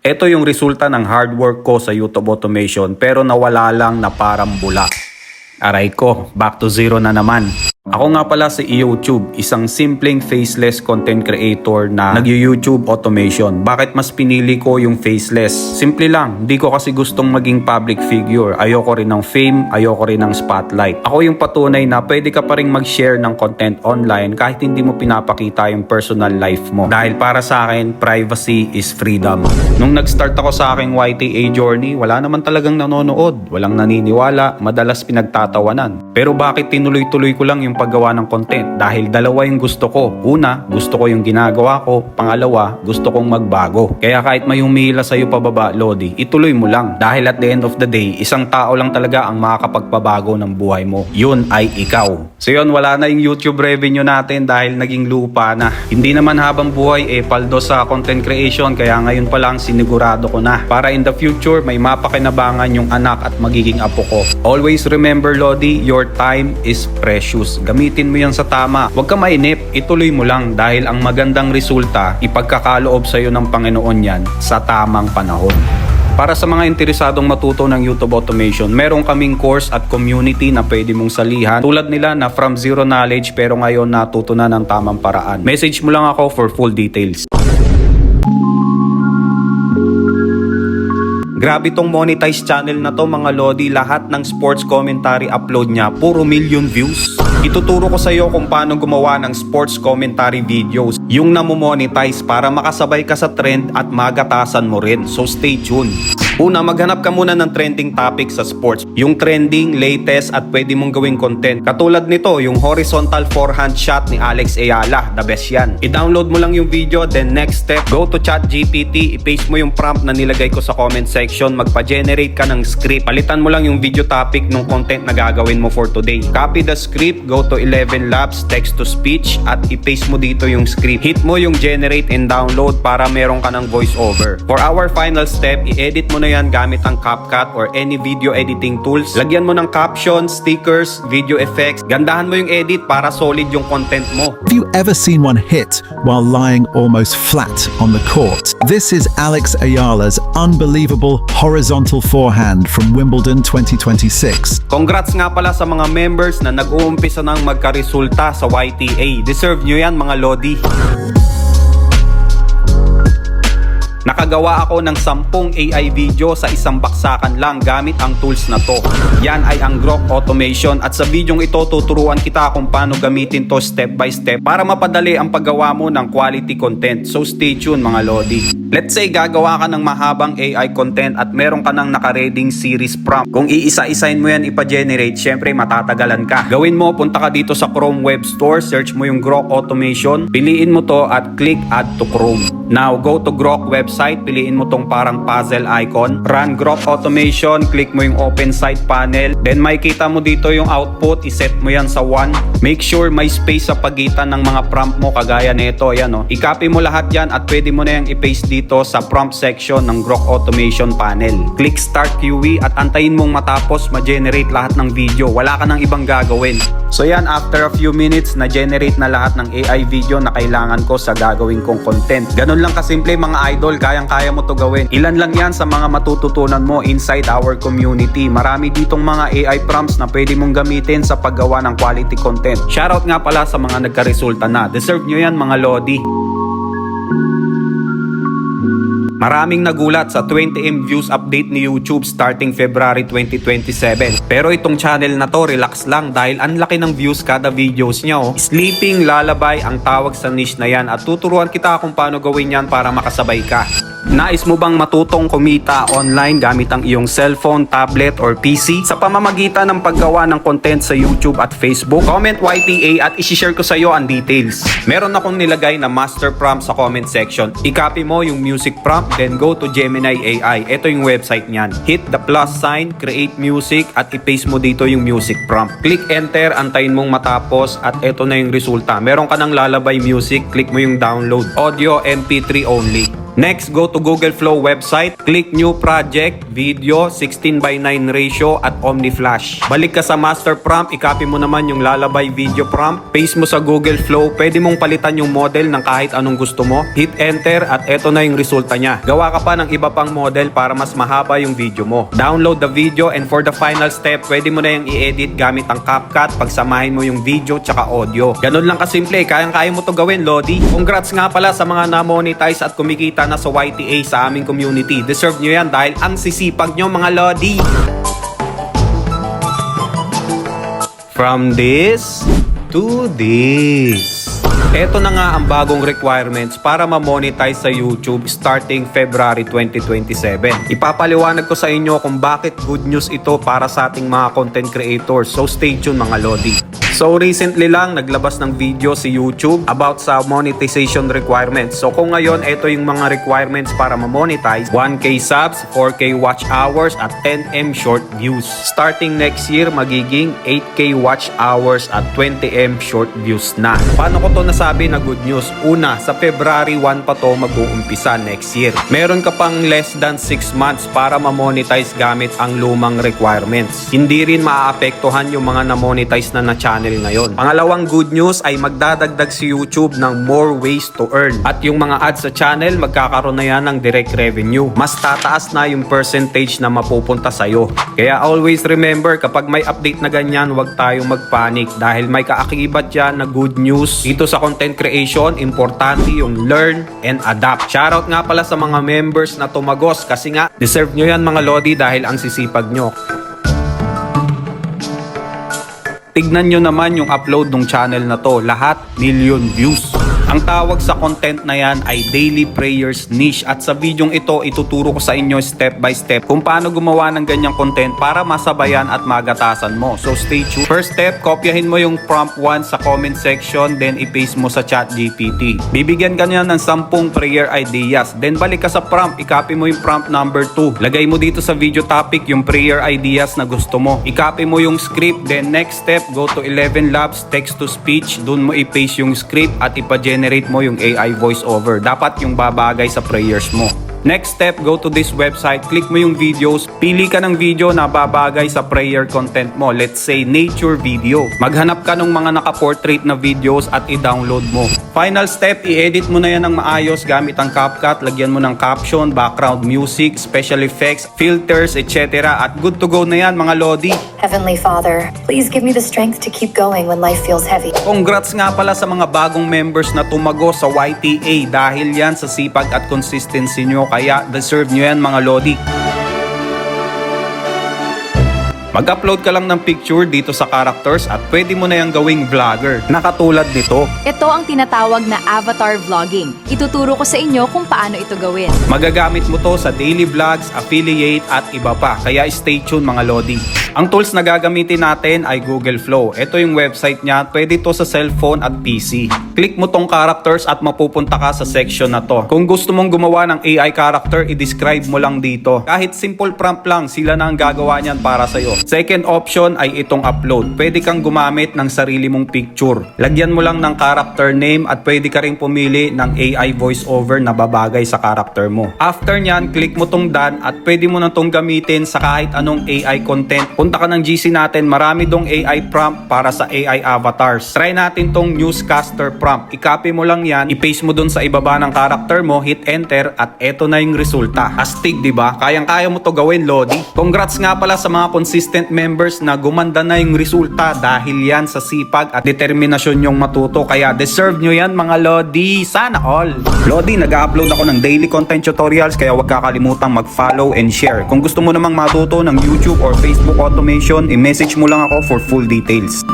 Ito yung resulta ng hard work ko sa YouTube automation pero nawala lang na parang bula. Aray ko, back to zero na naman. Ako nga pala si YouTube, isang simpleng faceless content creator na nag-YouTube automation. Bakit mas pinili ko yung faceless? Simple lang, hindi ko kasi gustong maging public figure. Ayoko rin ng fame, ayoko rin ng spotlight. Ako yung patunay na pwede ka pa rin mag-share ng content online kahit hindi mo pinapakita yung personal life mo. Dahil para sa akin, privacy is freedom. Nung nag-start ako sa aking YTA journey, wala naman talagang nanonood, walang naniniwala, madalas pinagtatawanan. Pero bakit tinuloy-tuloy ko lang yung paggawa ng content? Dahil dalawa yung gusto ko. Una, gusto ko yung ginagawa ko. Pangalawa, gusto kong magbago. Kaya kahit may humihila sa'yo pababa, Lodi, ituloy mo lang. Dahil at the end of the day, isang tao lang talaga ang makakapagpabago ng buhay mo. Yun ay ikaw. So yun, wala na yung YouTube revenue natin dahil naging lupa na. Hindi naman habang buhay paldo sa content creation, kaya ngayon pa lang sinigurado ko na. Para in the future, may mapakinabangan yung anak at magiging apo ko. Always remember, Lodi, your time is precious. Gamitin mo yan sa tama. Huwag ka mainip, ituloy mo lang dahil ang magandang resulta, ipagkakaloob sa iyo ng Panginoon yan sa tamang panahon. Para sa mga interesadong matuto ng YouTube automation, meron kaming course at community na pwede mong salihan. Tulad nila na from zero knowledge pero ngayon natuto na ng tamang paraan. Message mo lang ako for full details. Grabe tong monetized channel na to mga Lodi, lahat ng sports commentary upload niya, puro million views. Ituturo ko sa iyo kung paano gumawa ng sports commentary videos, yung namomonetize para makasabay ka sa trend at magatasan mo rin. So stay tuned. Una, maghanap ka muna ng trending topic sa sports. Yung trending, latest at pwede mong gawing content. Katulad nito, yung horizontal forehand shot ni Alex Ayala. The best yan. I-download mo lang yung video, then next step, go to ChatGPT, i-paste mo yung prompt na nilagay ko sa comment section, magpa-generate ka ng script. Palitan mo lang yung video topic ng content na gagawin mo for today. Copy the script, go to 11 Labs, text to speech, at i-paste mo dito yung script. Hit mo yung generate and download para meron ka ng voiceover. For our final step, i-edit mo na yan gamit ang CapCut or any video editing tools. Lagyan mo ng captions, stickers, video effects. Gandahan mo yung edit para solid yung content mo. Have you ever seen one hit while lying almost flat on the court? This is Alex Ayala's unbelievable horizontal forehand from Wimbledon 2026. Congrats nga pala sa mga members na nag-uumpisa ng magkaresulta sa YTA. Deserve nyo yan mga Lodi. Nakagawa ako ng 10 AI video sa isang baksakan lang gamit ang tools na to. Yan ay ang Grok Automation at sa videong ito tuturuan kita kung paano gamitin to step by step para mapadali ang paggawa mo ng quality content. So stay tuned mga Lodi. Let's say gagawa ka ng mahabang AI content at meron ka ng nakareding series prompt. Kung iisa-isain mo yan ipa-generate, syempre matatagalan ka. Gawin mo, punta ka dito sa Chrome Web Store, search mo yung Grok Automation, piliin mo to at click Add to Chrome. Now, go to Grok website, piliin mo tong parang puzzle icon, run Grok Automation, click mo yung open site panel, then makikita mo dito yung output, iset mo yan sa 1. Make sure may space sa pagitan ng mga prompt mo kagaya nito, yan o. I-copy mo lahat yan at pwede mo na yung i-paste dito sa prompt section ng Grok Automation panel. Click Start QE at antayin mong matapos ma-generate lahat ng video. Wala ka nang ibang gagawin. So yan, after a few minutes, na-generate na lahat ng AI video na kailangan ko sa gagawin kong content. Ganun lang kasimple mga idol, kayang-kaya mo to gawin. Ilan lang yan sa mga matututunan mo inside our community. Marami ditong mga AI prompts na pwede mong gamitin sa paggawa ng quality content. Shoutout nga pala sa mga nagka-resulta na. Deserve nyo yan mga Lodi. Maraming nagulat sa 20M views update ni YouTube starting February 2027. Pero itong channel na to, relax lang dahil ang laki ng views kada videos niya. Sleeping lullaby ang tawag sa niche na yan at tuturuan kita kung paano gawin yan para makasabay ka. Nais mo bang matutong kumita online gamit ang iyong cellphone, tablet, or PC sa pamamagitan ng paggawa ng content sa YouTube at Facebook? Comment YTA at isi-share ko sa iyo ang details. Meron akong nilagay na master prompt sa comment section. I-copy mo yung music prompt, then go to Gemini AI. Ito yung website niyan. Hit the plus sign, create music, at i-paste mo dito yung music prompt. Click enter, antayin mong matapos, at ito na yung resulta. Meron ka ng lullaby music, click mo yung download. Audio MP3 only. Next, go to Google Flow website, click New Project, Video, 16:9 ratio at OmniFlash. Balik ka sa master prompt, i-copy mo naman yung lalabay video prompt, paste mo sa Google Flow, pwede mong palitan yung model ng kahit anong gusto mo, hit enter at eto na yung resulta niya. Gawa ka pa ng iba pang model para mas mahaba yung video mo. Download the video and for the final step, pwede mo na yung i-edit gamit ang CapCut, pagsamahin mo yung video tsaka audio. Ganun lang kasimple, kayang-kaya mo to gawin, Lodi. Congrats nga pala sa mga na-monetize at kumikita na sa YTA sa aming community. Deserve nyo yan dahil ang sisipag nyo, mga Lodi. From this to this. Ito na nga ang bagong requirements para ma-monetize sa YouTube starting February 2027. Ipapaliwanag ko sa inyo kung bakit good news ito para sa ating mga content creators. So stay tuned, mga Lodi. So recently lang naglabas ng video si YouTube about sa monetization requirements. So kung ngayon ito yung mga requirements para ma-monetize, 1K subs, 4K watch hours at 10M short views. Starting next year magiging 8K watch hours at 20M short views na. Paano ko to nasabi na good news? Una, sa February 1 pa to mag-uumpisa next year. Meron ka pang less than 6 months para ma-monetize gamit ang lumang requirements. Hindi rin maaapektuhan yung mga na-monetize na channel ngayon. Pangalawang good news ay magdadagdag si YouTube ng more ways to earn. At yung mga ads sa channel, magkakaroon na yan ng direct revenue. Mas tataas na yung percentage na mapupunta sa'yo. Kaya always remember, kapag may update na ganyan, huwag tayong magpanic dahil may kaakibat yan na good news. Dito sa content creation, importante yung learn and adapt. Shoutout nga pala sa mga members na tumagos kasi nga, deserve nyo yan, mga Lodi, dahil ang sisipag nyo. Tignan nyo naman yung upload ng channel na to. Lahat, million views. Ang tawag sa content na yan ay Daily Prayers Niche at sa videong ito ituturo ko sa inyo step by step kung paano gumawa ng ganyang content para masabayan at magatasan mo. So stay tuned. First step, kopyahin mo yung prompt 1 sa comment section then i-paste mo sa ChatGPT. Bibigyan ka niya ng 10 prayer ideas. Then balik ka sa prompt, i-copy mo yung prompt number 2. Lagay mo dito sa video topic yung prayer ideas na gusto mo. I-copy mo yung script then next step, go to 11 Labs text to speech. Doon mo i-paste yung script at ipa-generate mo yung AI voiceover. Dapat yung babagay sa prayers mo. Next step, go to this website, click mo yung videos, pili ka ng video na babagay sa prayer content mo. Let's say, nature video. Maghanap ka ng mga naka-portrait na videos at i-download mo. Final step, i-edit mo na yan ng maayos gamit ang CapCut. Lagyan mo ng caption, background music, special effects, filters, etc. At good to go na yan, mga Lodi. Heavenly Father, please give me the strength to keep going when life feels heavy. Congrats nga pala sa mga bagong members na tumago sa YTA dahil yan sa sipag at consistency nyo. Kaya deserve nyo yan, mga Lodi. Mag-upload ka lang ng picture dito sa characters at pwede mo na yung gawing vlogger na katulad nito. Ito ang tinatawag na avatar vlogging. Ituturo ko sa inyo kung paano ito gawin. Magagamit mo to sa daily vlogs, affiliate at iba pa. Kaya stay tuned, mga Lodi. Ang tools na gagamitin natin ay Google Flow. Ito yung website niya. Pwede to sa cellphone at PC. Click mo tong characters at mapupunta ka sa section na to. Kung gusto mong gumawa ng AI character, i-describe mo lang dito. Kahit simple prompt lang, sila na ang gagawa niyan para sa'yo. Second option ay itong upload. Pwede kang gumamit ng sarili mong picture. Lagyan mo lang ng character name at pwede ka rin pumili ng AI voiceover na babagay sa character mo. After nyan, click mo tong done at pwede mo na tong gamitin sa kahit anong AI content. Punta ka ng GC natin, marami dong AI prompt para sa AI avatars. Try natin tong newscaster prompt. I-copy mo lang yan, i-paste mo dun sa ibaba ng character mo, hit enter at eto na yung resulta. Astig, diba? Kayang-kaya mo to gawin, Lodi. Congrats nga pala sa mga consistent members na gumanda na yung resulta dahil yan sa sipag at determinasyon yung matuto. Kaya deserve nyo yan, mga Lodi. Sana all. Lodi, nag-upload ako ng daily content tutorials kaya huwag kakalimutang mag-follow and share. Kung gusto mo namang matuto ng YouTube or Facebook automation, i-message mo lang ako for full details.